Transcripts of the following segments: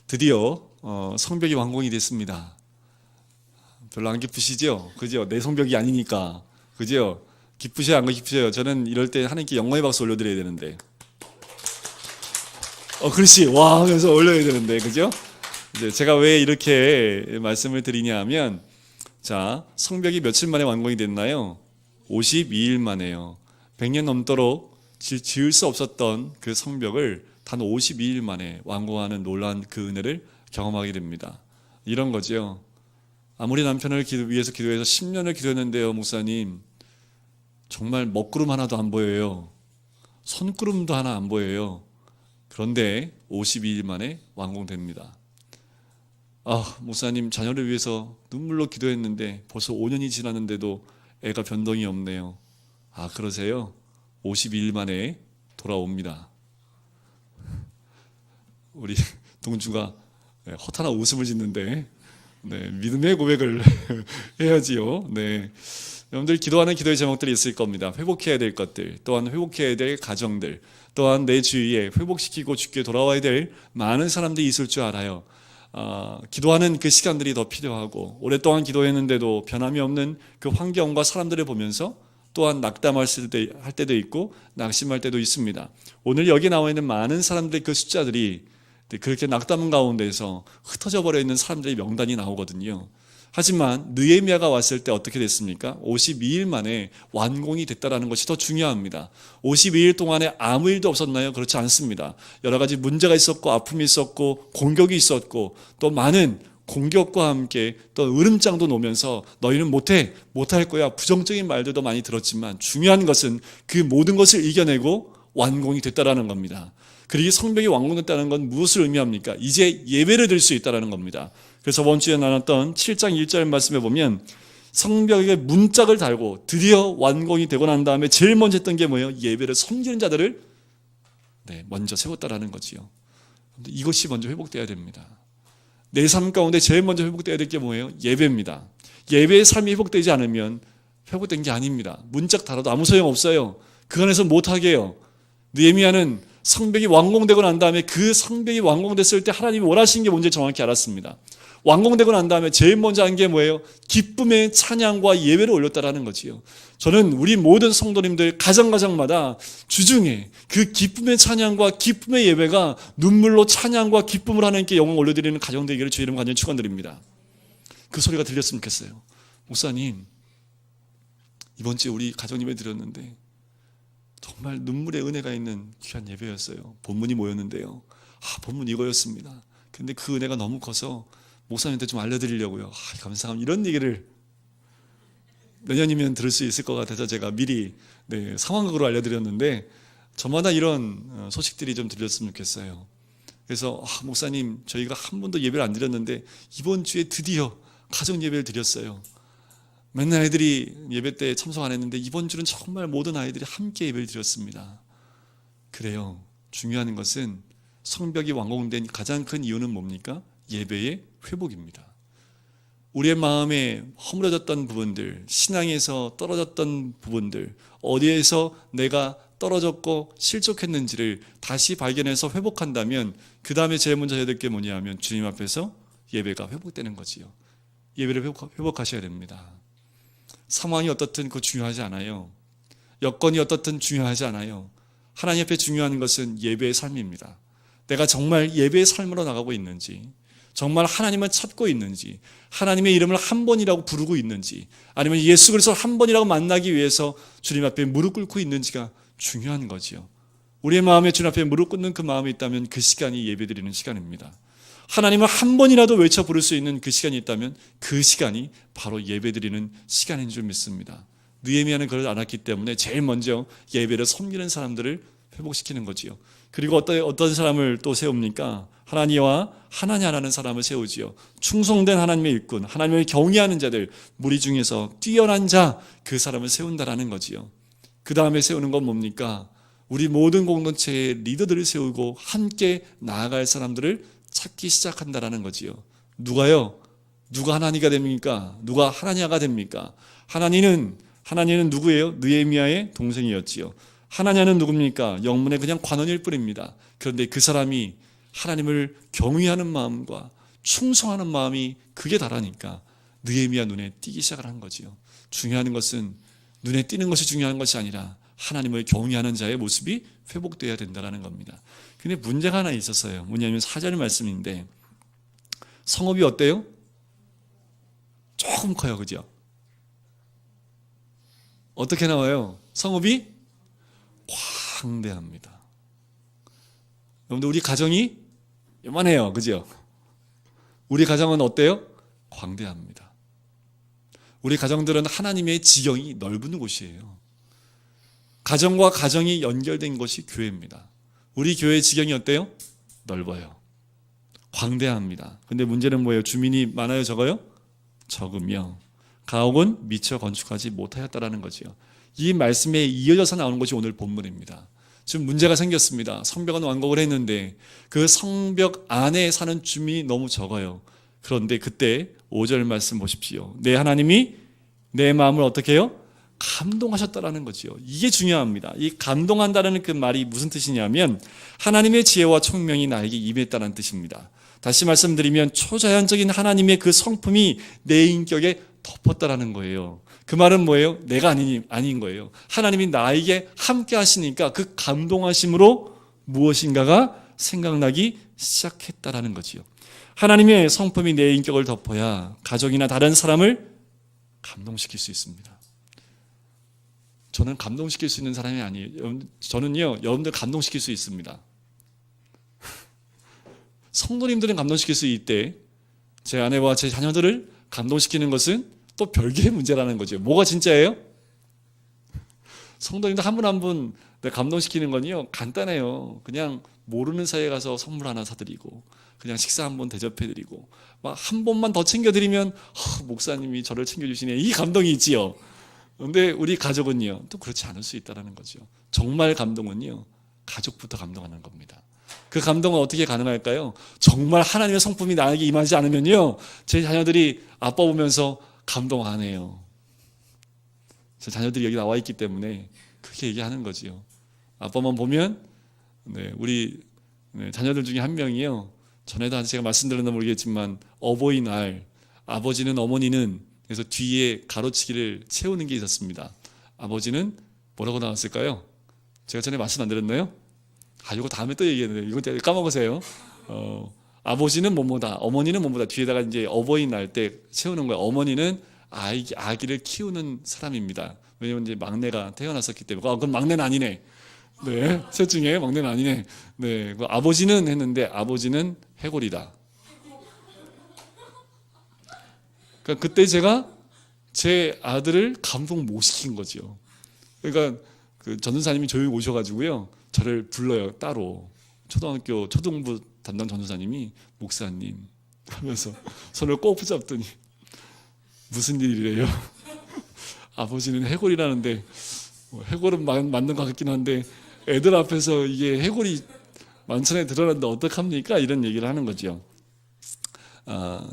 드디어 성벽이 완공이 됐습니다. 별로 안 기쁘시죠? 그죠? 내 성벽이 아니니까. 그죠? 기쁘셔요? 안 기쁘셔요? 저는 이럴 때 하나님께 영광의 박수 올려드려야 되는데. 그렇지. 와 하면서 올려야 되는데. 그죠? 이제 제가 왜 이렇게 말씀을 드리냐 하면, 자, 성벽이 며칠 만에 완공이 됐나요? 52일 만에요. 100년 넘도록 지을 수 없었던 그 성벽을 단 52일 만에 완공하는 놀라운 그 은혜를 경험하게 됩니다. 이런 거죠. 아무리 남편을 위해서 기도해서 10년을 기도했는데요, 목사님, 정말 먹구름 하나도 안 보여요. 손구름도 하나 안 보여요. 그런데 52일 만에 완공됩니다. 목사님, 자녀를 위해서 눈물로 기도했는데 벌써 5년이 지났는데도 애가 변동이 없네요. 그러세요? 52일 만에 돌아옵니다. 우리 동주가 허탄한 웃음을 짓는데, 믿음의 고백을 해야지요. 여러분들 기도하는 기도의 제목들이 있을 겁니다. 회복해야 될 것들, 또한 회복해야 될 가정들, 또한 내 주위에 회복시키고 죽게 돌아와야 될 많은 사람들이 있을 줄 알아요. 기도하는 그 시간들이 더 필요하고, 오랫동안 기도했는데도 변함이 없는 그 환경과 사람들을 보면서 또한 낙담할 때도 있고 낙심할 때도 있습니다. 오늘 여기 나와 있는 많은 사람들의 그 숫자들이 그렇게 낙담 가운데서 흩어져 버려 있는 사람들의 명단이 나오거든요. 하지만 느헤미야가 왔을 때 어떻게 됐습니까? 52일 만에 완공이 됐다는 것이 더 중요합니다. 52일 동안에 아무 일도 없었나요? 그렇지 않습니다. 여러 가지 문제가 있었고 아픔이 있었고 공격이 있었고 또 많은 공격과 함께 또 으름장도 놓으면서 너희는 못할 거야, 부정적인 말들도 많이 들었지만 중요한 것은 그 모든 것을 이겨내고 완공이 됐다라는 겁니다. 그리고 성벽이 완공됐다는 건 무엇을 의미합니까? 이제 예배를 드릴 수 있다는 겁니다. 그래서 저번 주에 나눴던 7장 1절 말씀에 보면 성벽에 문짝을 달고 드디어 완공이 되고 난 다음에 제일 먼저 했던 게 뭐예요? 예배를 섬기는 자들을 먼저 세웠다라는 거지요. 이것이 먼저 회복돼야 됩니다. 내 삶 가운데 제일 먼저 회복돼야 될 게 뭐예요? 예배입니다. 예배의 삶이 회복되지 않으면 회복된 게 아닙니다. 문짝 달아도 아무 소용없어요. 그 안에서 못하게 해요. 느헤미야는 성벽이 완공되고 난 다음에 그 성벽이 완공됐을 때 하나님이 원하시는 게 뭔지 정확히 알았습니다. 완공되고 난 다음에 제일 먼저 한 게 뭐예요? 기쁨의 찬양과 예배를 올렸다라는 거지요. 저는 우리 모든 성도님들 가정마다 주중에 그 기쁨의 찬양과 기쁨의 예배가 눈물로 찬양과 기쁨을 하나님께 영광 올려드리는 가정 되기를 주의 이름 간절히 축원드립니다. 그 소리가 들렸으면 좋겠어요. 목사님, 이번 주에 우리 가정 예배 드렸는데 정말 눈물의 은혜가 있는 귀한 예배였어요. 본문이 뭐였는데요? 본문 이거였습니다. 근데 그 은혜가 너무 커서 목사님한테 좀 알려드리려고요. 감사합니다. 이런 얘기를 내년이면 들을 수 있을 것 같아서 제가 미리 상황극으로 알려드렸는데 저마다 이런 소식들이 좀 들렸으면 좋겠어요. 그래서 목사님, 저희가 한 번도 예배를 안 드렸는데 이번 주에 드디어 가정 예배를 드렸어요. 맨날 아이들이 예배 때 참석 안 했는데 이번 주는 정말 모든 아이들이 함께 예배를 드렸습니다. 그래요. 중요한 것은 성벽이 완공된 가장 큰 이유는 뭡니까? 예배의 회복입니다. 우리의 마음에 허물어졌던 부분들, 신앙에서 떨어졌던 부분들, 어디에서 내가 떨어졌고 실족했는지를 다시 발견해서 회복한다면 그 다음에 제일 먼저 해야 될 게 뭐냐면 주님 앞에서 예배가 회복되는 거지요. 예배를 회복하셔야 됩니다. 상황이 어떻든 그거 중요하지 않아요. 여건이 어떻든 중요하지 않아요. 하나님 앞에 중요한 것은 예배의 삶입니다. 내가 정말 예배의 삶으로 나가고 있는지, 정말 하나님을 찾고 있는지, 하나님의 이름을 한 번이라고 부르고 있는지, 아니면 예수 그리스도를 한 번이라고 만나기 위해서 주님 앞에 무릎 꿇고 있는지가 중요한 거지요. 우리의 마음에 주님 앞에 무릎 꿇는 그 마음이 있다면 그 시간이 예배드리는 시간입니다. 하나님을 한 번이라도 외쳐 부를 수 있는 그 시간이 있다면 그 시간이 바로 예배드리는 시간인 줄 믿습니다. 느헤미야는 그러지 않았기 때문에 제일 먼저 예배를 섬기는 사람들을 회복시키는 거지요. 그리고 어떤 사람을 또 세웁니까? 하나니와 하나냐라는 사람을 세우지요. 충성된 하나님의 일꾼, 하나님을 경외하는 자들, 무리 중에서 뛰어난 자, 그 사람을 세운다라는 거지요. 그 다음에 세우는 건 뭡니까? 우리 모든 공동체의 리더들을 세우고 함께 나아갈 사람들을 찾기 시작한다라는 거지요. 누가요? 누가 하나니가 됩니까? 누가 하나냐가 됩니까? 하나니는 누구예요? 느헤미야의 동생이었지요. 하나냐는 누굽니까? 영문의 그냥 관원일 뿐입니다. 그런데 그 사람이 하나님을 경외하는 마음과 충성하는 마음이 극에 달하니까 느헤미야 눈에 띄기 시작을 한 거지요. 중요한 것은 눈에 띄는 것이 중요한 것이 아니라 하나님을 경외하는 자의 모습이 회복되어야 된다는 겁니다. 근데 문제가 하나 있었어요. 뭐냐면 4절 말씀인데 성읍이 어때요? 조금 커요. 그죠? 어떻게 나와요? 성읍이 광대합니다. 여러분들 우리 가정이 요만해요. 그죠? 우리 가정은 어때요? 광대합니다. 우리 가정들은 하나님의 지경이 넓은 곳이에요. 가정과 가정이 연결된 것이 교회입니다. 우리 교회의 지경이 어때요? 넓어요. 광대합니다. 근데 문제는 뭐예요? 주민이 많아요? 적어요? 적으며 가옥은 미처 건축하지 못하였다라는 거지요. 이 말씀에 이어져서 나오는 것이 오늘 본문입니다. 지금 문제가 생겼습니다. 성벽은 완공을 했는데 그 성벽 안에 사는 주민이 너무 적어요. 그런데 그때 5절 말씀 보십시오. 내 하나님이 내 마음을 어떻게 해요? 감동하셨다라는 거지요. 이게 중요합니다. 이 감동한다는 그 말이 무슨 뜻이냐면 하나님의 지혜와 총명이 나에게 임했다는 뜻입니다. 다시 말씀드리면 초자연적인 하나님의 그 성품이 내 인격에 덮었다라는 거예요. 그 말은 뭐예요? 내가 아닌 거예요. 하나님이 나에게 함께 하시니까 그 감동하심으로 무엇인가가 생각나기 시작했다라는 거지요. 하나님의 성품이 내 인격을 덮어야 가족이나 다른 사람을 감동시킬 수 있습니다. 저는 감동시킬 수 있는 사람이 아니에요. 저는요, 여러분들 감동시킬 수 있습니다. 성도님들은 감동시킬 수 있대. 제 아내와 제 자녀들을 감동시키는 것은 또 별개의 문제라는 거죠. 뭐가 진짜예요? 성도님들 한 분 한 분 감동시키는 건요 간단해요. 그냥 모르는 사이에 가서 선물 하나 사드리고 그냥 식사 한번 대접해드리고 막 한 번만 더 챙겨드리면 목사님이 저를 챙겨주시네, 이 감동이 있지요. 그런데 우리 가족은요 또 그렇지 않을 수 있다는 거죠. 정말 감동은요 가족부터 감동하는 겁니다. 그 감동은 어떻게 가능할까요? 정말 하나님의 성품이 나에게 임하지 않으면요 제 자녀들이 아빠 보면서 감동 안 해요. 제 자녀들이 여기 나와 있기 때문에 그렇게 얘기하는 거지요. 아빠만 보면 우리 자녀들 중에 한 명이요, 전에도 제가 말씀드렸나 모르겠지만 어버이날 아버지는 어머니는 그래서 뒤에 가로치기를 채우는 게 있었습니다. 아버지는 뭐라고 나왔을까요? 제가 전에 말씀 안 드렸나요? 이거 다음에 또 얘기했는데 이건 까먹으세요. 아버지는 뭐뭐다, 어머니는 뭐뭐다. 뒤에다가 이제 어버이날 때 채우는 거예요. 어머니는 아기를 키우는 사람입니다. 왜냐면 이제 막내가 태어났었기 때문에. 그럼 막내는 아니네. 네, 셋 중에 막내는 아니네. 네, 아버지는 했는데 아버지는 해골이다. 그러니까 그때 제가 제 아들을 감동 못 시킨 거죠. 그러니까 그 전도사님이 조용히 오셔가지고요 저를 불러요 따로. 초등학교 초등부 담당 전도사님이 목사님 하면서 손을 꼭 붙잡더니 무슨 일이래요? 아버지는 해골이라는데 해골은 맞는 것 같긴 한데 애들 앞에서 이게 해골이 만천에 드러났는데 어떡합니까? 이런 얘기를 하는 거죠.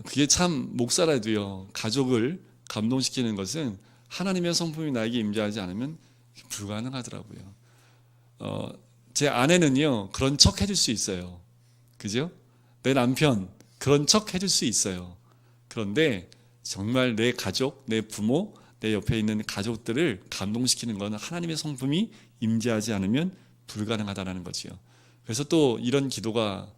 그게 참 목사라도요 가족을 감동시키는 것은 하나님의 성품이 나에게 임재하지 않으면 불가능하더라고요. 제 아내는요 그런 척 해줄 수 있어요. 그죠? 내 남편 그런 척 해줄 수 있어요. 그런데 정말 내 가족, 내 부모, 내 옆에 있는 가족들을 감동시키는 것은 하나님의 성품이 임재하지 않으면 불가능하다는 거지요. 그래서 또 이런 기도가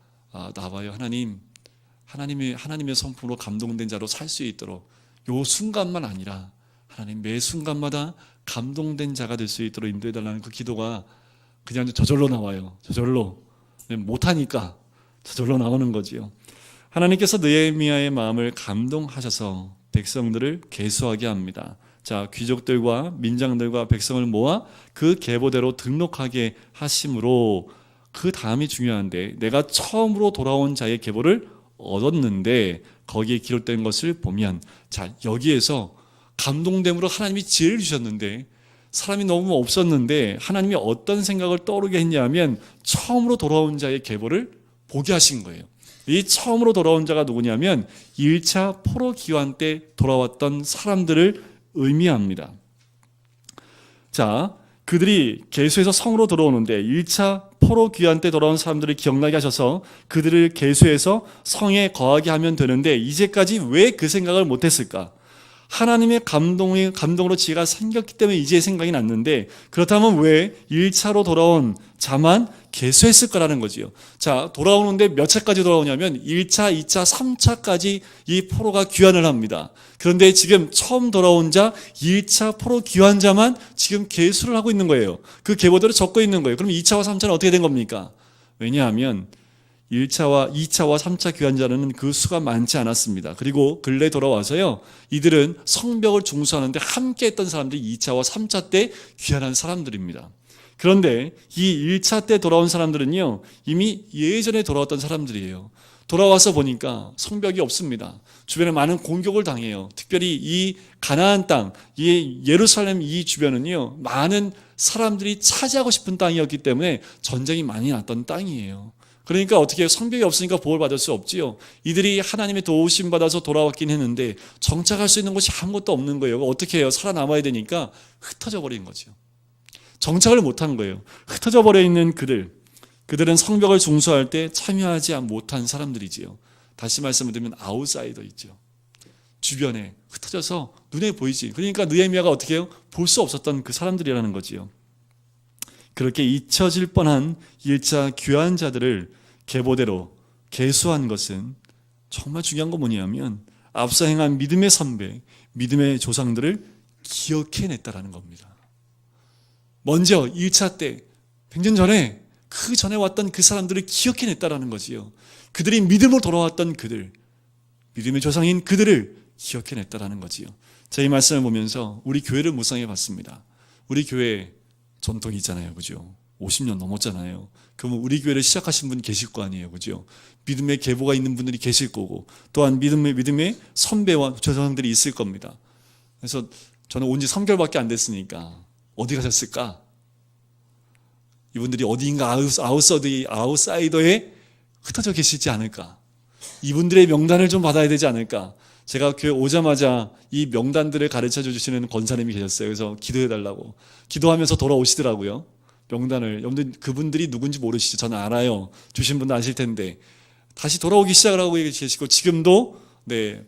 나와요. 하나님의 성품으로 감동된 자로 살 수 있도록 요 순간만 아니라 하나님 매 순간마다 감동된 자가 될 수 있도록 인도해달라는 그 기도가 그냥 저절로 나와요. 저절로. 못하니까 저절로 나오는 거지요. 하나님께서 느헤미야의 마음을 감동하셔서 백성들을 계수하게 합니다. 자, 귀족들과 민장들과 백성을 모아 그 계보대로 등록하게 하심으로, 그 다음이 중요한데, 내가 처음으로 돌아온 자의 계보를 얻었는데 거기에 기록된 것을 보면, 자, 여기에서 감동됨으로 하나님이 지혜를 주셨는데 사람이 너무 없었는데 하나님이 어떤 생각을 떠오르게 했냐면 처음으로 돌아온 자의 계보를 보게 하신 거예요. 이 처음으로 돌아온 자가 누구냐면 1차 포로 기환 때 돌아왔던 사람들을 의미합니다. 자, 그들이 계수해서 성으로 들어오는데 1차 포로 귀환 때 돌아온 사람들을 기억나게 하셔서 그들을 계수해서 성에 거하게 하면 되는데 이제까지 왜 그 생각을 못했을까? 하나님의 감동으로 지혜가 생겼기 때문에 이제 생각이 났는데, 그렇다면 왜 1차로 돌아온 자만 계수했을 거라는 거지요. 자, 돌아오는데 몇 차까지 돌아오냐면 1차, 2차, 3차까지 이 포로가 귀환을 합니다. 그런데 지금 처음 돌아온 자 1차 포로 귀환자만 지금 계수를 하고 있는 거예요. 그 계보대로 적고 있는 거예요. 그럼 2차와 3차는 어떻게 된 겁니까? 왜냐하면 1차와 2차와 3차 귀환자는 그 수가 많지 않았습니다. 그리고 근래 돌아와서요, 이들은 성벽을 중수하는데 함께 했던 사람들이 2차와 3차 때 귀환한 사람들입니다. 그런데 이 1차 때 돌아온 사람들은요, 이미 예전에 돌아왔던 사람들이에요. 돌아와서 보니까 성벽이 없습니다. 주변에 많은 공격을 당해요. 특별히 이 가나안 땅, 이 예루살렘 이 주변은요, 많은 사람들이 차지하고 싶은 땅이었기 때문에 전쟁이 많이 났던 땅이에요. 그러니까 어떻게 해요? 성벽이 없으니까 보호를 받을 수 없지요. 이들이 하나님의 도우심 받아서 돌아왔긴 했는데 정착할 수 있는 곳이 아무것도 없는 거예요. 어떻게 해요? 살아남아야 되니까 흩어져 버린 거죠. 정착을 못한 거예요. 흩어져 버려 있는 그들은 성벽을 중수할 때 참여하지 못한 사람들이지요. 다시 말씀을 드리면 아웃사이더 있죠. 주변에 흩어져서 눈에 보이지. 그러니까 느헤미야가 어떻게 해요? 볼 수 없었던 그 사람들이라는 거지요. 그렇게 잊혀질 뻔한 1차 귀환자들을 계보대로 계수한 것은 정말 중요한 건 뭐냐면 앞서 행한 믿음의 선배, 믿음의 조상들을 기억해냈다라는 겁니다. 먼저 1차 때 100년 전에 그 전에 왔던 그 사람들을 기억해냈다라는 거지요. 그들이 믿음으로 돌아왔던 그들, 믿음의 조상인 그들을 기억해냈다라는 거지요. 자, 이 말씀을 보면서 우리 교회를 묵상해 봤습니다. 우리 교회 전통이 있잖아요. 그죠? 50년 넘었잖아요. 그러면 우리 교회를 시작하신 분 계실 거 아니에요. 그죠? 믿음의 계보가 있는 분들이 계실 거고, 또한 믿음의 선배와 조상들이 있을 겁니다. 그래서 저는 온 지 3개월밖에 안 됐으니까 어디 가셨을까? 이분들이 어디인가 아웃사이더에 흩어져 계시지 않을까? 이분들의 명단을 좀 받아야 되지 않을까? 제가 교회 오자마자 이 명단들을 가르쳐 주시는 권사님이 계셨어요. 그래서 기도해 달라고. 기도하면서 돌아오시더라고요. 명단을. 여러분들 그분들이 누군지 모르시죠? 저는 알아요. 주신 분도 아실 텐데. 다시 돌아오기 시작을 하고 계시고, 지금도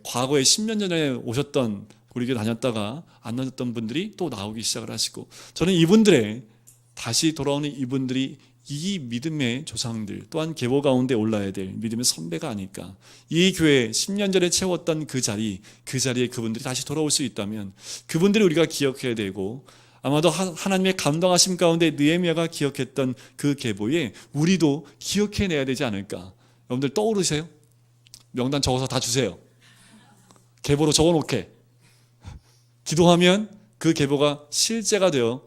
과거에 10년 전에 오셨던, 우리 교회 다녔다가 안 나셨던 분들이 또 나오기 시작을 하시고, 저는 이분들의 다시 돌아오는 이분들이 이 믿음의 조상들, 또한 계보 가운데 올라야 될 믿음의 선배가 아닐까. 이 교회 10년 전에 채웠던 그 자리에 그분들이 다시 돌아올 수 있다면 그분들이 우리가 기억해야 되고, 아마도 하나님의 감동하심 가운데 느헤미야가 기억했던 그 계보에 우리도 기억해내야 되지 않을까. 여러분들 떠오르세요? 명단 적어서 다 주세요. 계보로 적어놓게. 기도하면 그 계보가 실제가 되어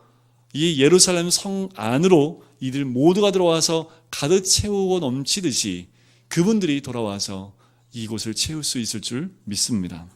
이 예루살렘 성 안으로 이들 모두가 들어와서 가득 채우고 넘치듯이 그분들이 돌아와서 이곳을 채울 수 있을 줄 믿습니다.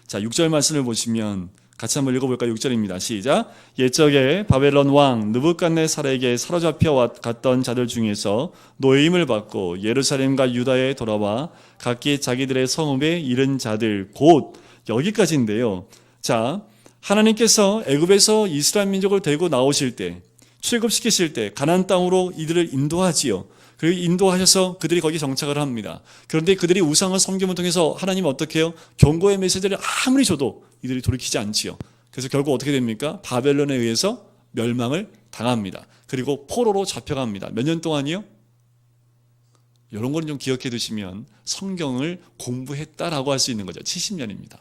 자, 6절 말씀을 보시면 같이 한번 읽어볼까요? 6절입니다. 시작. 옛적에 바벨론 왕 느부갓네살에게 사로잡혀 갔던 자들 중에서 노예임을 받고 예루살렘과 유다에 돌아와 각기 자기들의 성읍에 이른 자들, 곧 여기까지인데요. 자, 하나님께서 애굽에서 이스라엘 민족을 데리고 나오실 때, 출급시키실 때 가나안 땅으로 이들을 인도하지요. 그리고 인도하셔서 그들이 거기 정착을 합니다. 그런데 그들이 우상을 섬김을 통해서 하나님 어떻게 해요? 경고의 메시지를 아무리 줘도 이들이 돌이키지 않지요. 그래서 결국 어떻게 됩니까? 바벨론에 의해서 멸망을 당합니다. 그리고 포로로 잡혀갑니다. 몇 년 동안이요? 이런 거는 좀 기억해 두시면 성경을 공부했다라고 할 수 있는 거죠. 70년입니다.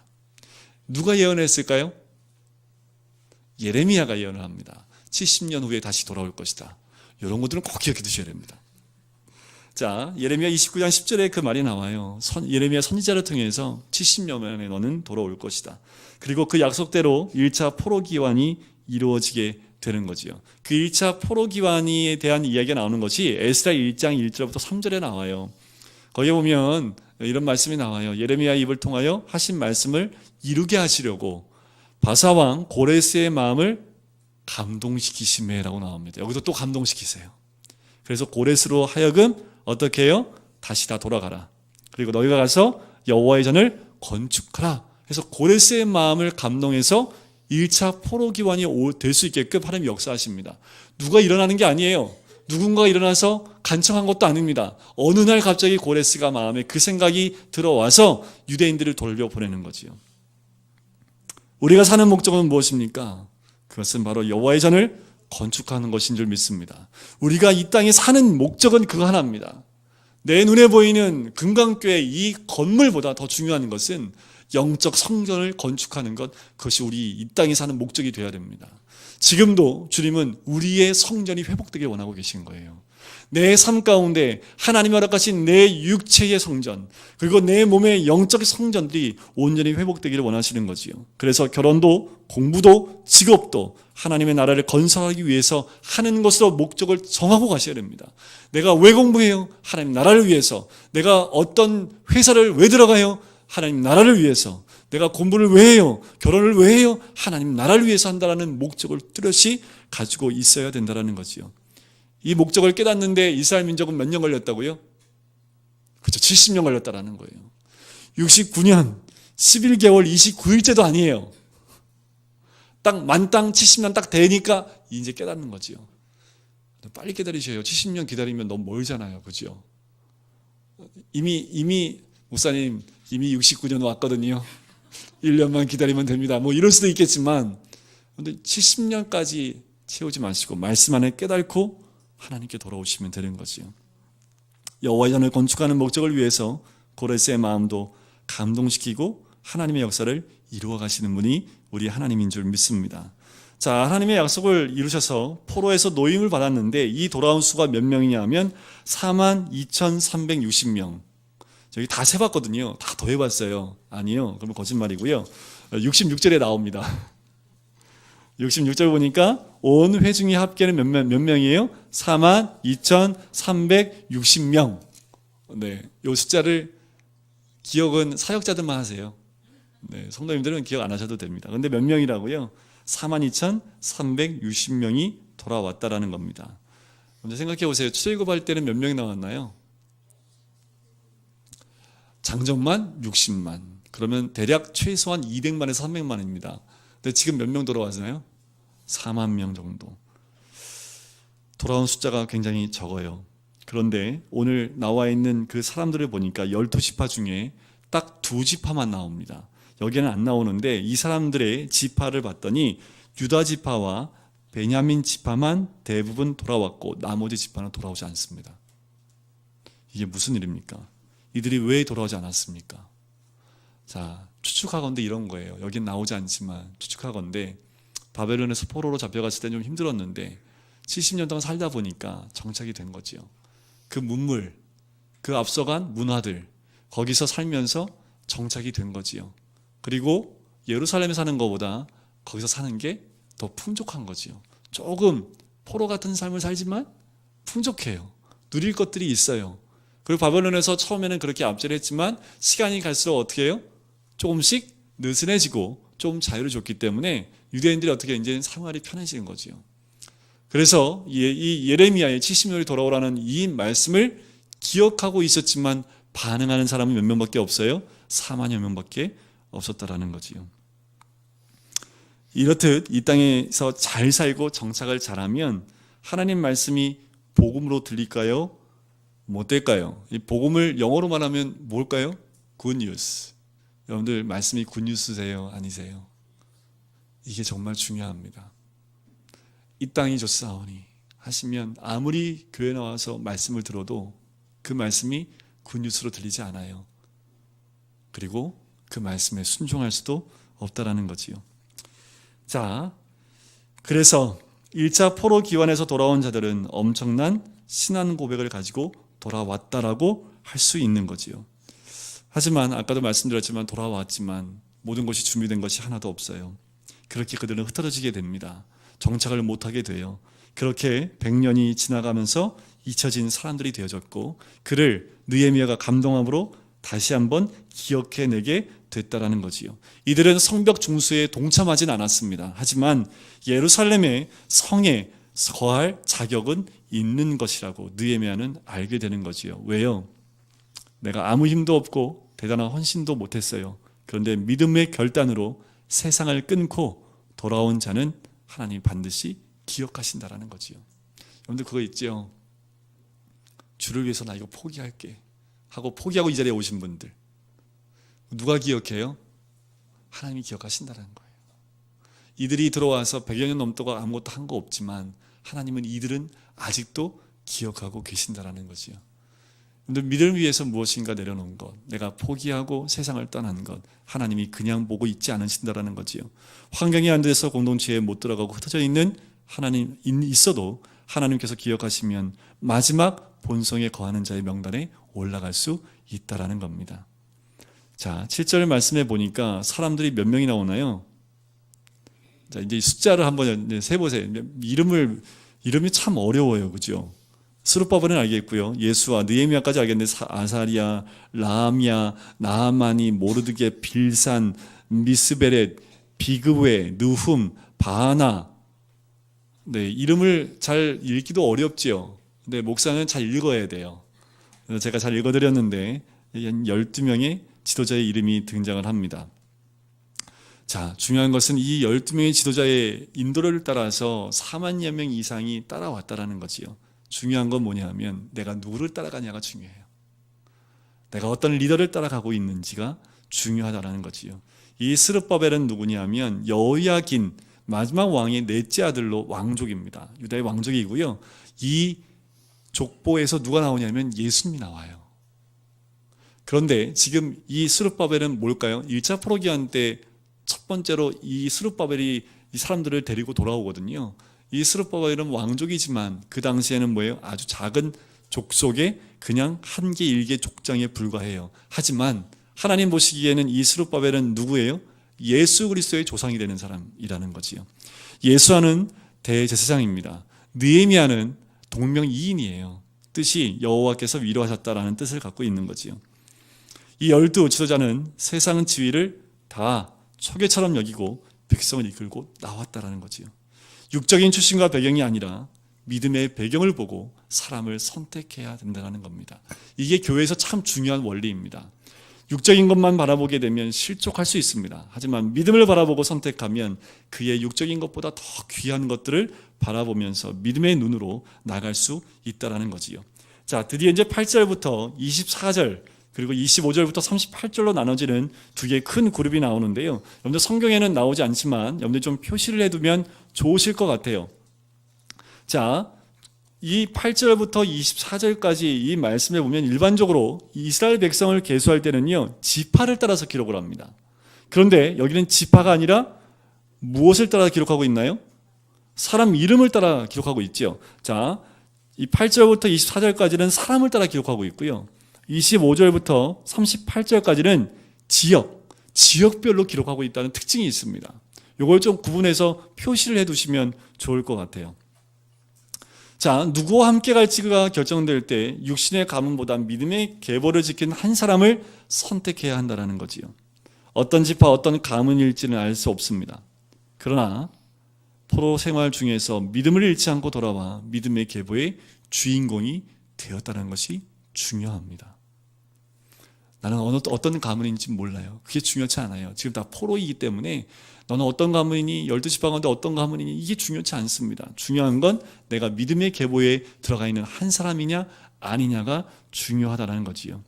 누가 예언했을까요? 예레미야가 예언을 합니다. 70년 후에 다시 돌아올 것이다. 이런 것들은 꼭 기억해 두셔야 됩니다. 자, 예레미야 29장 10절에 그 말이 나와요. 예레미야 선지자를 통해서 70년 만에 너는 돌아올 것이다. 그리고 그 약속대로 1차 포로기환이 이루어지게 되는 거지요. 그 1차 포로기환에 대한 이야기가 나오는 것이 에스라 1장 1절부터 3절에 나와요. 거기에 보면 이런 말씀이 나와요. 예레미야 입을 통하여 하신 말씀을 이루게 하시려고 바사왕 고레스의 마음을 감동시키심에라고 나옵니다. 여기서 또 감동시키세요. 그래서 고레스로 하여금 어떻게 해요? 다시 다 돌아가라. 그리고 너희가 가서 여호와의 전을 건축하라. 그래서 고레스의 마음을 감동해서 1차 포로기환이 될 수 있게끔 하나님이 역사하십니다. 누가 일어나는 게 아니에요. 누군가가 일어나서 간청한 것도 아닙니다. 어느 날 갑자기 고레스가 마음에 그 생각이 들어와서 유대인들을 돌려보내는 거지요. 우리가 사는 목적은 무엇입니까? 그것은 바로 여호와의 전을 건축하는 것인 줄 믿습니다. 우리가 이 땅에 사는 목적은 그거 하나입니다. 내 눈에 보이는 금강교회 이 건물보다 더 중요한 것은 영적 성전을 건축하는 것, 그것이 우리 이 땅에 사는 목적이 되어야 됩니다. 지금도 주님은 우리의 성전이 회복되길 원하고 계신 거예요. 내 삶 가운데 하나님이 허락하신 내 육체의 성전, 그리고 내 몸의 영적 성전들이 온전히 회복되기를 원하시는 거지요. 그래서 결혼도 공부도 직업도 하나님의 나라를 건설하기 위해서 하는 것으로 목적을 정하고 가셔야 됩니다. 내가 왜 공부해요? 하나님 나라를 위해서. 내가 어떤 회사를 왜 들어가요? 하나님 나라를 위해서. 내가 공부를 왜 해요? 결혼을 왜 해요? 하나님 나라를 위해서 한다는 목적을 뚜렷이 가지고 있어야 된다는 거지요. 이 목적을 깨닫는데 이스라엘 민족은 몇 년 걸렸다고요? 그렇죠. 70년 걸렸다라는 거예요. 69년 11개월 29일째도 아니에요. 딱 만땅 70년 딱 되니까 이제 깨닫는 거지요. 빨리 기다리셔요. 70년 기다리면 너무 멀잖아요. 그죠? 이미 목사님 이미 69년 왔거든요. 1년만 기다리면 됩니다. 뭐 이럴 수도 있겠지만 근데 70년까지 채우지 마시고 말씀 안에 깨닫고 하나님께 돌아오시면 되는 거지요. 여호와의 전을 건축하는 목적을 위해서 고레스의 마음도 감동시키고 하나님의 역사를 이루어 가시는 분이 우리 하나님인 줄 믿습니다. 자, 하나님의 약속을 이루셔서 포로에서 노임을 받았는데 이 돌아온 수가 몇 명이냐 하면 42,360명. 저기 다 세봤거든요. 다 더해봤어요. 아니요. 그러면 거짓말이고요. 66절에 나옵니다. 66절 보니까 온 회중의 합계는 몇 명이에요? 42,360명. 네, 이 숫자를 기억은 사역자들만 하세요. 네, 성도님들은 기억 안 하셔도 됩니다. 근데 몇 명이라고요? 42,360명이 돌아왔다라는 겁니다. 먼저 생각해 보세요. 출애굽할 때는 몇 명이 나왔나요? 장정만 60만. 그러면 대략 최소한 200만에서 300만입니다. 근데 지금 몇 명 돌아왔나요? 4만 명 정도. 돌아온 숫자가 굉장히 적어요. 그런데 오늘 나와 있는 그 사람들을 보니까 12지파 중에 딱 2지파만 나옵니다. 여기는 안 나오는데 이 사람들의 지파를 봤더니 유다 지파와 베냐민 지파만 대부분 돌아왔고 나머지 지파는 돌아오지 않습니다. 이게 무슨 일입니까? 이들이 왜 돌아오지 않았습니까? 자, 추측하건대 이런 거예요. 여긴 나오지 않지만 추측하건대 바벨론에서 포로로 잡혀갔을 때 좀 힘들었는데 70년 동안 살다 보니까 정착이 된 거지요. 그 문물, 그 앞서간 문화들, 거기서 살면서 정착이 된 거지요. 그리고 예루살렘에 사는 것보다 거기서 사는 게 더 풍족한 거지요. 조금 포로 같은 삶을 살지만 풍족해요. 누릴 것들이 있어요. 그리고 바벨론에서 처음에는 그렇게 압제했지만 시간이 갈수록 어떻게 해요? 조금씩 느슨해지고 좀 자유를 줬기 때문에 유대인들이 어떻게 이제 생활이 편해지는 거지요. 그래서 이 예레미야의 70년이 돌아오라는 이 말씀을 기억하고 있었지만 반응하는 사람은 몇 명밖에 없어요? 4만여 명밖에 없었다라는 거지요. 이렇듯 이 땅에서 잘 살고 정착을 잘하면 하나님 말씀이 복음으로 들릴까요? 못 될까요? 이 복음을 영어로 말하면 뭘까요? 굿뉴스. 여러분들 말씀이 굿뉴스세요? 아니세요? 이게 정말 중요합니다. 이 땅이 좋사오니 하시면 아무리 교회 나와서 말씀을 들어도 그 말씀이 굿뉴스로 들리지 않아요. 그리고 그 말씀에 순종할 수도 없다라는 거지요. 자, 그래서 1차 포로 기환에서 돌아온 자들은 엄청난 신앙 고백을 가지고 돌아왔다라고 할 수 있는 거지요. 하지만 아까도 말씀드렸지만 돌아왔지만 모든 것이 준비된 것이 하나도 없어요. 그렇게 그들은 흩어지게 됩니다. 정착을 못하게 돼요. 그렇게 100년이 지나가면서 잊혀진 사람들이 되어졌고 그를 느헤미야가 감동함으로 다시 한번 기억해내게 됐다라는 거지요. 이들은 성벽 중수에 동참하진 않았습니다. 하지만 예루살렘의 성에 거할 자격은 있는 것이라고 느헤미야는 알게 되는 거지요. 왜요? 내가 아무 힘도 없고 대단한 헌신도 못했어요. 그런데 믿음의 결단으로 세상을 끊고 돌아온 자는 하나님이 반드시 기억하신다라는 거지요. 여러분들 그거 있죠? 주를 위해서 나 이거 포기할게 하고 포기하고 이 자리에 오신 분들 누가 기억해요? 하나님이 기억하신다는 거예요. 이들이 들어와서 100여 년 넘도록 아무것도 한 거 없지만 하나님은 이들은 아직도 기억하고 계신다라는 거지요. 믿음을 위해서 무엇인가 내려놓은 것, 내가 포기하고 세상을 떠난 것, 하나님이 그냥 보고 있지 않으신다라는 거지요. 환경이 안 돼서 공동체에 못 들어가고 흩어져 있는 하나님 있어도 하나님께서 기억하시면 마지막 본성에 거하는 자의 명단에 올라갈 수 있다라는 겁니다. 자, 7절 말씀해 보니까 사람들이 몇 명이 나오나요? 자, 이제 숫자를 한번 세보세요. 이름이 참 어려워요. 그죠? 스룹바벨은 알겠고요. 예수와 느헤미야까지 알겠는데 아사리야, 라함야, 나하마니, 모르드게, 빌산, 미스베렛, 비그웨, 느훔, 바하나. 네, 이름을 잘 읽기도 어렵지요. 근데 목사는 잘 읽어야 돼요. 그래서 제가 잘 읽어드렸는데 한 12명의 지도자의 이름이 등장을 합니다. 자, 중요한 것은 이 12명의 지도자의 인도를 따라서 4만여 명 이상이 따라왔다라는 거지요. 중요한 건 뭐냐면 내가 누구를 따라가냐가 중요해요. 내가 어떤 리더를 따라가고 있는지가 중요하다라는 거지요. 이 스룹바벨은 누구냐면 여호야긴 마지막 왕의 넷째 아들로 왕족입니다. 유다의 왕족이고요. 이 족보에서 누가 나오냐면 예수님이 나와요. 그런데 지금 이 스룹바벨은 뭘까요? 1차 포로기한 때 첫 번째로 이 스룹바벨이 이 사람들을 데리고 돌아오거든요. 이 스룹바벨은 왕족이지만 그 당시에는 뭐예요? 아주 작은 족속의 그냥 한 개, 일개 족장에 불과해요. 하지만 하나님 보시기에는 이 스룹바벨은 누구예요? 예수 그리스도의 조상이 되는 사람이라는 거지요. 예수와는 대제사장입니다. 느헤미야는 동명이인이에요. 뜻이 여호와께서 위로하셨다라는 뜻을 갖고 있는 거지요. 이 12 지도자는 세상 지위를 다 초계처럼 여기고 백성을 이끌고 나왔다라는 거지요. 육적인 출신과 배경이 아니라 믿음의 배경을 보고 사람을 선택해야 된다는 겁니다. 이게 교회에서 참 중요한 원리입니다. 육적인 것만 바라보게 되면 실족할 수 있습니다. 하지만 믿음을 바라보고 선택하면 그의 육적인 것보다 더 귀한 것들을 바라보면서 믿음의 눈으로 나갈 수 있다는 거지요. 자, 드디어 이제 8절부터 24절 그리고 25절부터 38절로 나눠지는 두 개의 큰 그룹이 나오는데요. 여러분들 성경에는 나오지 않지만 여러분들 좀 표시를 해두면 좋으실 것 같아요. 자, 이 8절부터 24절까지 이 말씀에 보면 일반적으로 이스라엘 백성을 계수할 때는요, 지파를 따라서 기록을 합니다. 그런데 여기는 지파가 아니라 무엇을 따라 기록하고 있나요? 사람 이름을 따라 기록하고 있죠. 자, 이 8절부터 24절까지는 사람을 따라 기록하고 있고요. 25절부터 38절까지는 지역별로 기록하고 있다는 특징이 있습니다. 이걸 좀 구분해서 표시를 해두시면 좋을 것 같아요. 자, 누구와 함께 갈지가 결정될 때 육신의 가문보다 믿음의 계보를 지킨 한 사람을 선택해야 한다는 거지요. 어떤 지파, 어떤 가문일지는 알 수 없습니다. 그러나 포로 생활 중에서 믿음을 잃지 않고 돌아와 믿음의 계보의 주인공이 되었다는 것이 중요합니다. 나는 어떤 가문인지 몰라요. 그게 중요치 않아요. 지금 다 포로이기 때문에 너는 어떤 가문이니 12지파 가운데 어떤 가문이니 이게 중요치 않습니다. 중요한 건 내가 믿음의 계보에 들어가 있는 한 사람이냐 아니냐가 중요하다는 거지요.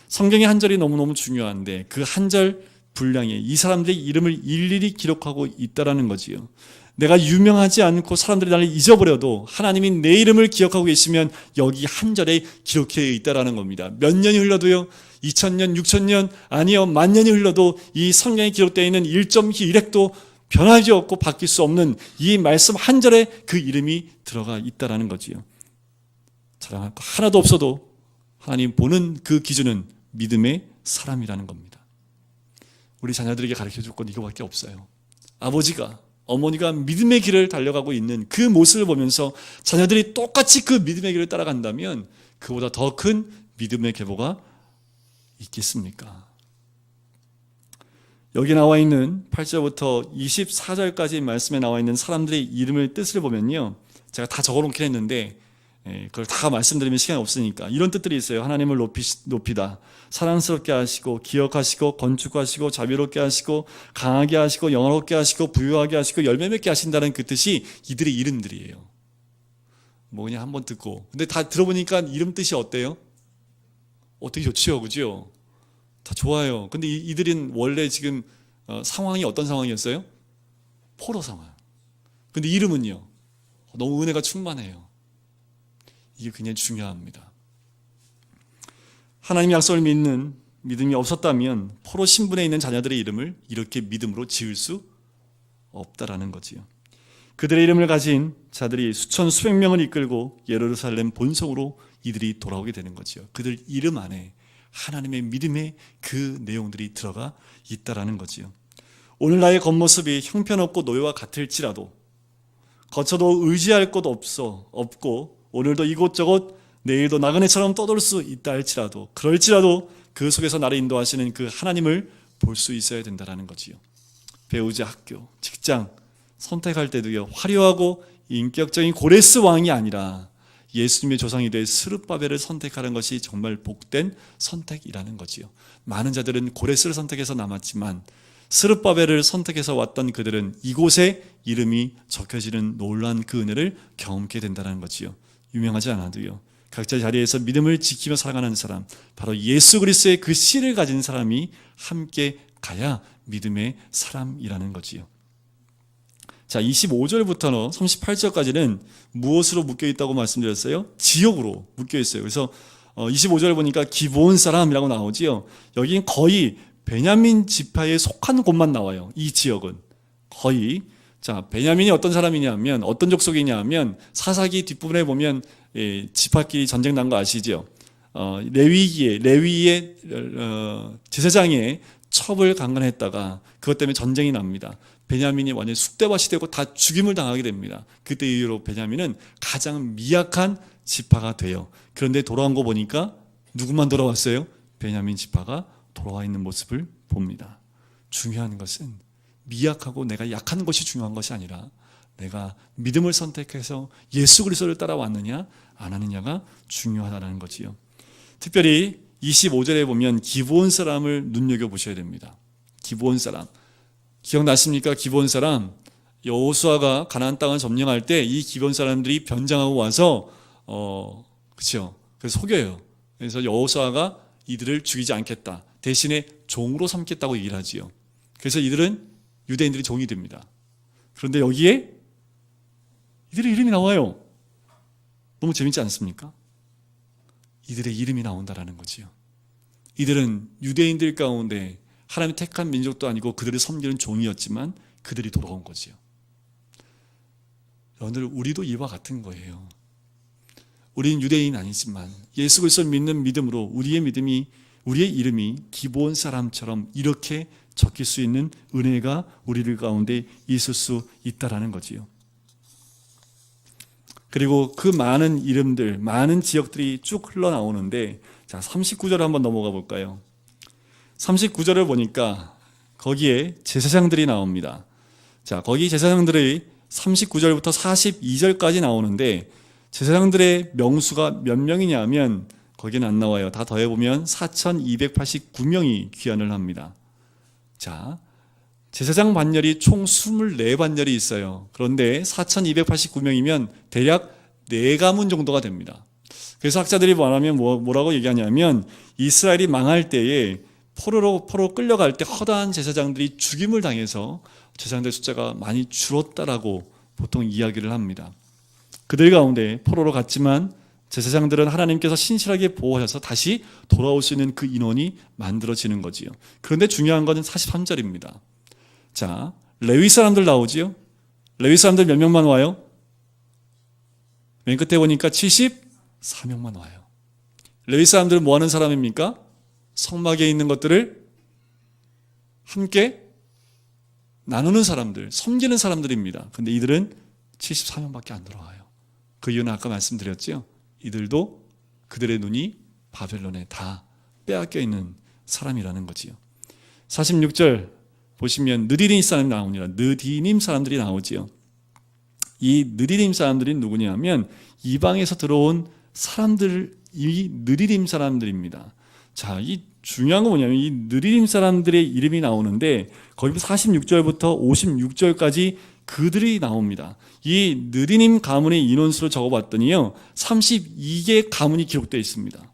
성경의 한 절이 너무너무 중요한데 그 한 절 분량에 이 사람들의 이름을 일일이 기록하고 있다는 거지요. 내가 유명하지 않고 사람들이 나를 잊어버려도 하나님이 내 이름을 기억하고 계시면 여기 한 절에 기록해 있다는 겁니다. 몇 년이 흘러도요, 2000년, 6000년, 아니요, 만 년이 흘러도 이 성경에 기록되어 있는 1.1획도 변하지 없고 바뀔 수 없는 이 말씀 한 절에 그 이름이 들어가 있다는 거지요. 자랑할 거 하나도 없어도 하나님 보는 그 기준은 믿음의 사람이라는 겁니다. 우리 자녀들에게 가르쳐줄 건 이거밖에 없어요. 아버지가, 어머니가 믿음의 길을 달려가고 있는 그 모습을 보면서 자녀들이 똑같이 그 믿음의 길을 따라간다면 그보다 더 큰 믿음의 계보가 있겠습니까? 여기 나와 있는 8절부터 24절까지 말씀에 나와 있는 사람들의 이름의 뜻을 보면요, 제가 다 적어놓긴 했는데 그걸 다 말씀드리면 시간이 없으니까 이런 뜻들이 있어요. 하나님을 높이다, 사랑스럽게 하시고 기억하시고 건축하시고 자비롭게 하시고 강하게 하시고 영화롭게 하시고 부유하게 하시고 열매 맺게 하신다는 그 뜻이 이들의 이름들이에요. 뭐 그냥 한번 듣고, 근데 다 들어보니까 이름 뜻이 어때요? 어떻게 좋지요, 그죠? 다 좋아요. 근데 이들은 원래 지금 상황이 어떤 상황이었어요? 포로 상황. 근데 이름은요, 너무 은혜가 충만해요. 이게 굉장히 중요합니다. 하나님의 약속을 믿는 믿음이 없었다면 포로 신분에 있는 자녀들의 이름을 이렇게 믿음으로 지을 수 없다라는 거지요. 그들의 이름을 가진 자들이 수천 수백 명을 이끌고 예루살렘 본성으로 이들이 돌아오게 되는 거지요. 그들 이름 안에 하나님의 믿음의 그 내용들이 들어가 있다라는 거지요. 오늘 나의 겉모습이 형편없고 노예와 같을지라도, 거쳐도 의지할 곳 없고 오늘도 이곳저곳 내일도 나그네처럼 떠돌 수 있다 할지라도, 그럴지라도 그 속에서 나를 인도하시는 그 하나님을 볼 수 있어야 된다는 거지요. 배우자, 학교, 직장 선택할 때도요, 화려하고 인격적인 고레스 왕이 아니라 예수님의 조상이 될 스룹바벨을 선택하는 것이 정말 복된 선택이라는 거지요. 많은 자들은 고레스를 선택해서 남았지만 스룹바벨을 선택해서 왔던 그들은 이곳에 이름이 적혀지는 놀라운 그 은혜를 경험하게 된다는 거지요. 유명하지 않아도요, 각자 자리에서 믿음을 지키며 살아가는 사람, 바로 예수 그리스도의 그 씨를 가진 사람이 함께 가야 믿음의 사람이라는 거지요. 자, 25절부터 38절까지는 무엇으로 묶여있다고 말씀드렸어요? 지역으로 묶여있어요. 그래서 25절 보니까 기브온 사람이라고 나오지요. 여긴 거의 베냐민 지파에 속한 곳만 나와요. 이 지역은 거의. 자, 베냐민이 어떤 사람이냐면, 어떤 족속이냐면, 사사기 뒷부분에 보면 지파끼리 전쟁 난 거 아시죠? 레위의 제사장의 첩을 강간했다가 그것 때문에 전쟁이 납니다. 베냐민이 완전히 쑥대밭이 되고 다 죽임을 당하게 됩니다. 그때 이후로 베냐민은 가장 미약한 지파가 돼요. 그런데 돌아온 거 보니까 누구만 돌아왔어요? 베냐민 지파가 돌아와 있는 모습을 봅니다. 중요한 것은 미약하고 내가 약한 것이 중요한 것이 아니라 내가 믿음을 선택해서 예수 그리스도를 따라왔느냐 안 하느냐가 중요하다는 거지요. 특별히 25절에 보면 기브온 사람을 눈여겨보셔야 됩니다. 기브온 사람 기억나십니까? 기브온 사람, 여호수아가 가나안 땅을 점령할 때 이 기브온 사람들이 변장하고 와서 그렇죠. 그래서 속여요. 그래서 여호수아가 이들을 죽이지 않겠다, 대신에 종으로 삼겠다고 얘기를 하지요. 그래서 이들은 유대인들이 종이 됩니다. 그런데 여기에 이들의 이름이 나와요. 너무 재밌지 않습니까? 이들의 이름이 나온다라는 거지요. 이들은 유대인들 가운데 하나님이 택한 민족도 아니고 그들을 섬기는 종이었지만 그들이 돌아온 거지요. 여러분들, 우리도 이와 같은 거예요. 우리는 유대인 아니지만 예수 그리스도를 믿는 믿음으로 우리의 이름이 기브온 사람처럼 이렇게 적힐 수 있는 은혜가 우리들 가운데 있을 수 있다라는 거지요. 그리고 그 많은 이름들, 많은 지역들이 쭉 흘러나오는데, 자, 39절 한번 넘어가 볼까요? 39절을 보니까 거기에 제사장들이 나옵니다. 자, 거기 제사장들이 39절부터 42절까지 나오는데, 제사장들의 명수가 몇 명이냐면 거기는 안 나와요. 다 더해보면 4,289명이 귀환을 합니다. 자, 제사장 반열이 총 24반열이 있어요. 그런데 4,289명이면 대략 4가문 정도가 됩니다. 그래서 학자들이 말하면 뭐라고 얘기하냐면, 이스라엘이 망할 때에 포로로 끌려갈 때 허다한 제사장들이 죽임을 당해서 제사장들 숫자가 많이 줄었다라고 보통 이야기를 합니다. 그들 가운데 포로로 갔지만 제사장들은 하나님께서 신실하게 보호하셔서 다시 돌아올 수 있는 그 인원이 만들어지는 거지요. 그런데 중요한 것은 43절입니다. 자, 레위 사람들 나오지요. 레위 사람들 몇 명만 와요? 맨 끝에 보니까 74명만 와요. 레위 사람들은 뭐 하는 사람입니까? 성막에 있는 것들을 함께 나누는 사람들, 섬기는 사람들입니다. 근데 이들은 74명밖에 안 들어와요. 그 이유는 아까 말씀드렸죠. 이들도 그들의 눈이 바벨론에 다 빼앗겨 있는 사람이라는 거지요. 46절 보시면 느디님 사람이 나옵니다. 느디님 사람들이 나오지요. 이 느리림 사람들이 누구냐면 이방에서 들어온 사람들이 느리림 사람들입니다. 자, 이 중요한 건 뭐냐면 이 느리림 사람들의 이름이 나오는데 거기 46절부터 56절까지 그들이 나옵니다. 이 느리림 가문의 인원수를 적어봤더니요 32개 가문이 기록되어 있습니다.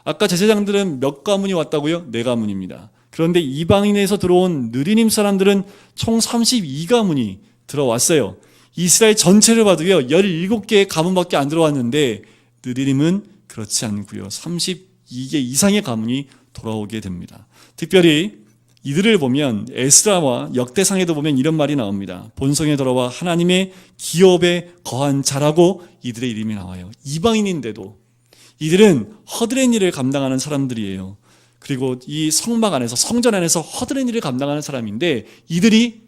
아까 제사장들은 몇 가문이 왔다고요? 4가문입니다. 그런데 이방인에서 들어온 느리림 사람들은 총 32가문이 들어왔어요. 이스라엘 전체를 봐도요 17개의 가문밖에 안 들어왔는데 느리림은 그렇지 않고요 32개 이상의 가문이 돌아오게 됩니다. 특별히 이들을 보면 에스라와 역대상에도 보면 이런 말이 나옵니다. 본성에 돌아와 하나님의 기업에 거한 자라고 이들의 이름이 나와요. 이방인인데도 이들은 허드렛 일을 감당하는 사람들이에요. 그리고 이 성막 안에서 성전 안에서 허드렛 일을 감당하는 사람인데 이들이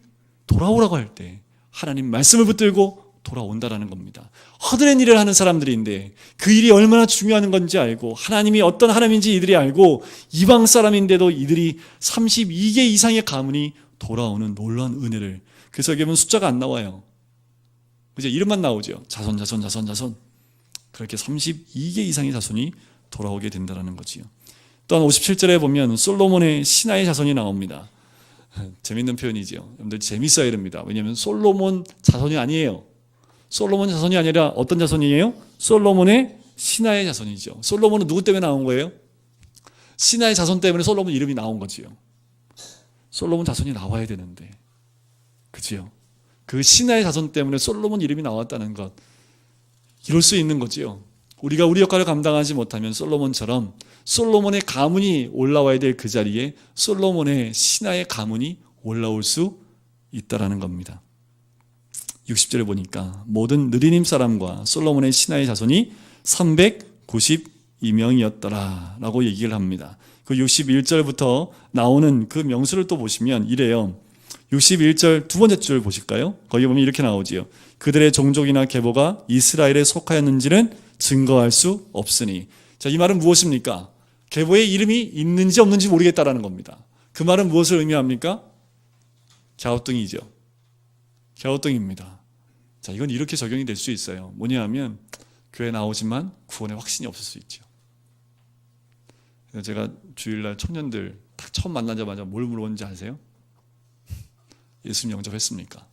돌아오라고 할 때 하나님 말씀을 붙들고 돌아온다라는 겁니다. 허드렛 일을 하는 사람들인데 그 일이 얼마나 중요한 건지 알고 하나님이 어떤 하나님인지 이들이 알고 이방 사람인데도 이들이 32개 이상의 가문이 돌아오는 놀라운 은혜를, 그래서 여기 보면 숫자가 안 나와요. 이제 이름만 나오죠. 자손 그렇게 32개 이상의 자손이 돌아오게 된다는 거지요. 또한 57절에 보면 솔로몬의 신하의 자손이 나옵니다. 재밌는 표현이죠. 여러분들 재밌어야 됩니다. 왜냐하면 솔로몬 자손이 아니에요. 솔로몬 자손이 아니라 어떤 자손이에요? 솔로몬의 신하의 자손이죠. 솔로몬은 누구 때문에 나온 거예요? 신하의 자손 때문에 솔로몬 이름이 나온 거지요. 솔로몬 자손이 나와야 되는데, 그지요? 그 신하의 자손 때문에 솔로몬 이름이 나왔다는 것, 이럴 수 있는 거지요. 우리가 우리 역할을 감당하지 못하면 솔로몬처럼 솔로몬의 가문이 올라와야 될 그 자리에 솔로몬의 신하의 가문이 올라올 수 있다라는 겁니다. 60절에 보니까 모든 느리님 사람과 솔로몬의 신하의 자손이 392명이었더라 라고 얘기를 합니다. 그 61절부터 나오는 그 명수를 또 보시면 이래요. 61절 두 번째 줄 보실까요? 거기 보면 이렇게 나오지요. 그들의 종족이나 계보가 이스라엘에 속하였는지는 증거할 수 없으니. 자, 이 말은 무엇입니까? 계보에 이름이 있는지 없는지 모르겠다라는 겁니다. 그 말은 무엇을 의미합니까? 갸우뚱이죠. 갸우뚱입니다. 자, 이건 이렇게 적용이 될 수 있어요. 뭐냐 하면 교회 나오지만 구원의 확신이 없을 수 있죠. 그래서 제가 주일날 청년들 딱 처음 만나자마자 뭘 물어보는지 아세요? 예수님 영접했습니까?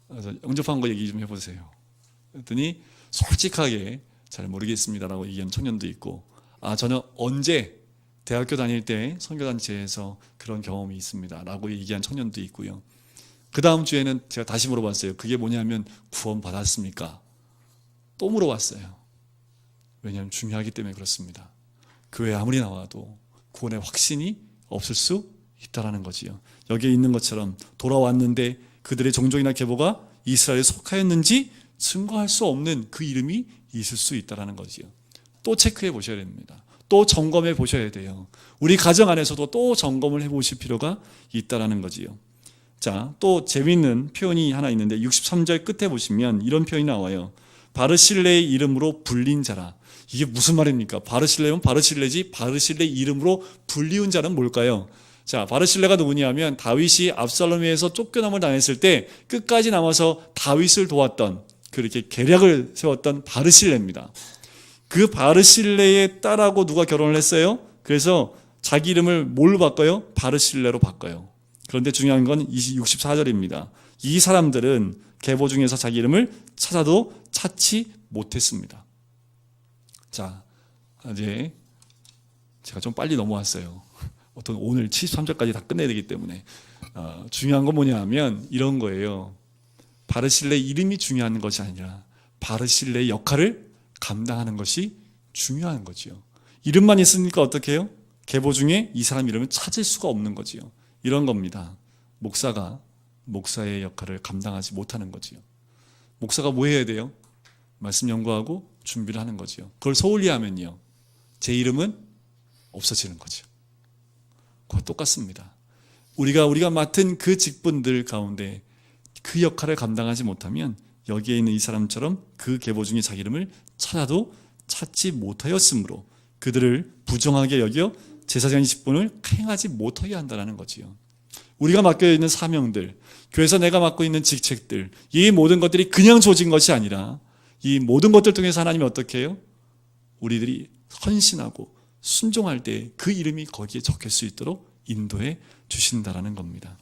그래서 영접한 거 얘기 좀 해보세요. 그랬더니 솔직하게 잘 모르겠습니다라고 얘기한 청년도 있고, 저는 언제 대학교 다닐 때 선교단체에서 그런 경험이 있습니다라고 얘기한 청년도 있고요. 그 다음 주에는 제가 다시 물어봤어요. 그게 뭐냐면 구원 받았습니까? 또 물어봤어요. 왜냐하면 중요하기 때문에 그렇습니다. 교회에 아무리 나와도 구원의 확신이 없을 수 있다라는 거지요. 여기에 있는 것처럼 돌아왔는데 그들의 종족이나 계보가 이스라엘에 속하였는지 증거할 수 없는 그 이름이 있을 수 있다라는 거지요. 또 체크해 보셔야 됩니다. 또 점검해 보셔야 돼요. 우리 가정 안에서도 또 점검을 해 보실 필요가 있다라는 거지요. 자, 또 재미있는 표현이 하나 있는데 63절 끝에 보시면 이런 표현이 나와요. 바르실레의 이름으로 불린 자라. 이게 무슨 말입니까? 바르실레면 바르실레지 바르실레 이름으로 불리운 자는 뭘까요? 자, 바르실레가 누구냐면 다윗이 압살롬에 의해서 쫓겨남을 당했을 때 끝까지 남아서 다윗을 도왔던, 그렇게 계략을 세웠던 바르실레입니다. 그 바르실레의 딸하고 누가 결혼을 했어요? 그래서 자기 이름을 뭘로 바꿔요? 바르실레로 바꿔요. 그런데 중요한 건 64절입니다. 이 사람들은 계보 중에서 자기 이름을 찾아도 찾지 못했습니다. 자, 이제 제가 좀 빨리 넘어왔어요. 어떤 오늘 73절까지 다 끝내야 되기 때문에 중요한 건 뭐냐 하면 이런 거예요. 바르실레 이름이 중요한 것이 아니라 바르실레의 역할을 감당하는 것이 중요한 거지요. 이름만 있으니까 어떻게 해요? 계보 중에 이 사람 이름을 찾을 수가 없는 거지요. 이런 겁니다. 목사가 목사의 역할을 감당하지 못하는 거지요. 목사가 뭐 해야 돼요? 말씀 연구하고 준비를 하는 거지요. 그걸 소홀히 하면요, 제 이름은 없어지는 거죠. 그와 똑같습니다. 우리가 맡은 그 직분들 가운데 그 역할을 감당하지 못하면 여기에 있는 이 사람처럼 그 계보 중에 자기 이름을 찾아도 찾지 못하였으므로 그들을 부정하게 여겨 제사장의 직분을 행하지 못하게 한다는 거지요. 우리가 맡겨 있는 사명들, 교회에서 내가 맡고 있는 직책들, 이 모든 것들이 그냥 주어진 것이 아니라 이 모든 것들 통해서 하나님이 어떻게 해요? 우리들이 헌신하고 순종할 때 그 이름이 거기에 적힐 수 있도록 인도해 주신다라는 겁니다.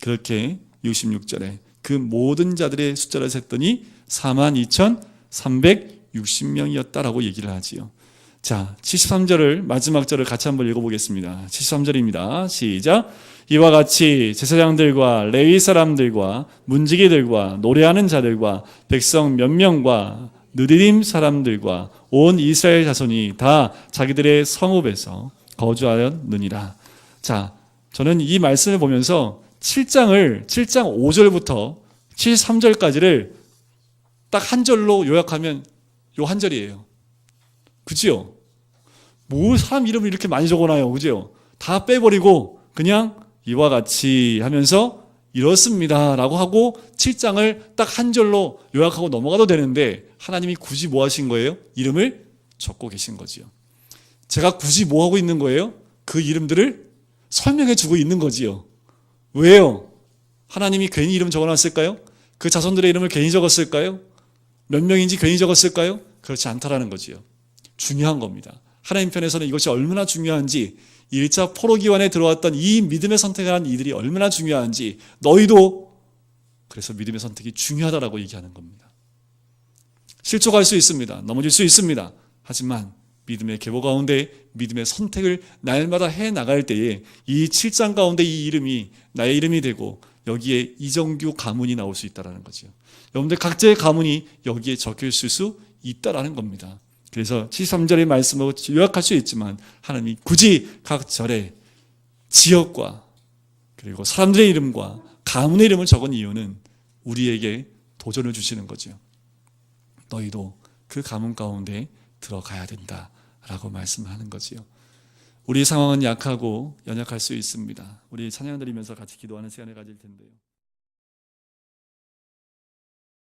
그렇게 66절에 그 모든 자들의 숫자를 셌더니 42,360명이었다라고 얘기를 하지요. 자, 73절을 마지막 절을 같이 한번 읽어보겠습니다. 73절입니다. 시작. 이와 같이 제사장들과 레위 사람들과 문지기들과 노래하는 자들과 백성 몇 명과 느디림 사람들과 온 이스라엘 자손이 다 자기들의 성읍에서 거주하였느니라. 자, 저는 이 말씀을 보면서 7장 5절부터 73절까지를 딱 한 절로 요약하면 요 한 절이에요. 그지요? 뭐 사람 이름을 이렇게 많이 적어놔요. 그지요? 다 빼버리고 그냥 이와 같이 하면서 이렇습니다 라고 하고 7장을 딱 한 절로 요약하고 넘어가도 되는데 하나님이 굳이 뭐 하신 거예요? 이름을 적고 계신 거지요. 제가 굳이 뭐 하고 있는 거예요? 그 이름들을 설명해 주고 있는 거지요. 왜요? 하나님이 괜히 이름 적어놨을까요? 그 자손들의 이름을 괜히 적었을까요? 몇 명인지 괜히 적었을까요? 그렇지 않다라는 거지요. 중요한 겁니다. 하나님 편에서는 이것이 얼마나 중요한지, 1차 포로기환에 들어왔던 이 믿음의 선택을 한 이들이 얼마나 중요한지 너희도 그래서 믿음의 선택이 중요하다라고 얘기하는 겁니다. 실족할 수 있습니다. 넘어질 수 있습니다. 하지만 믿음의 계보 가운데 믿음의 선택을 날마다 해나갈 때에 이 7장 가운데 이 이름이 나의 이름이 되고 여기에 이정규 가문이 나올 수 있다는 거죠. 여러분들 각자의 가문이 여기에 적혀 있을 수 있다는 겁니다. 그래서 73절의 말씀을 요약할 수 있지만 하나님이 굳이 각 절에 지역과 그리고 사람들의 이름과 가문의 이름을 적은 이유는 우리에게 도전을 주시는 거죠. 너희도 그 가문 가운데 들어가야 된다라고 말씀하는 거지요. 우리 상황은 약하고 연약할 수 있습니다. 우리 찬양 드리면서 같이 기도하는 시간을 가질 텐데요.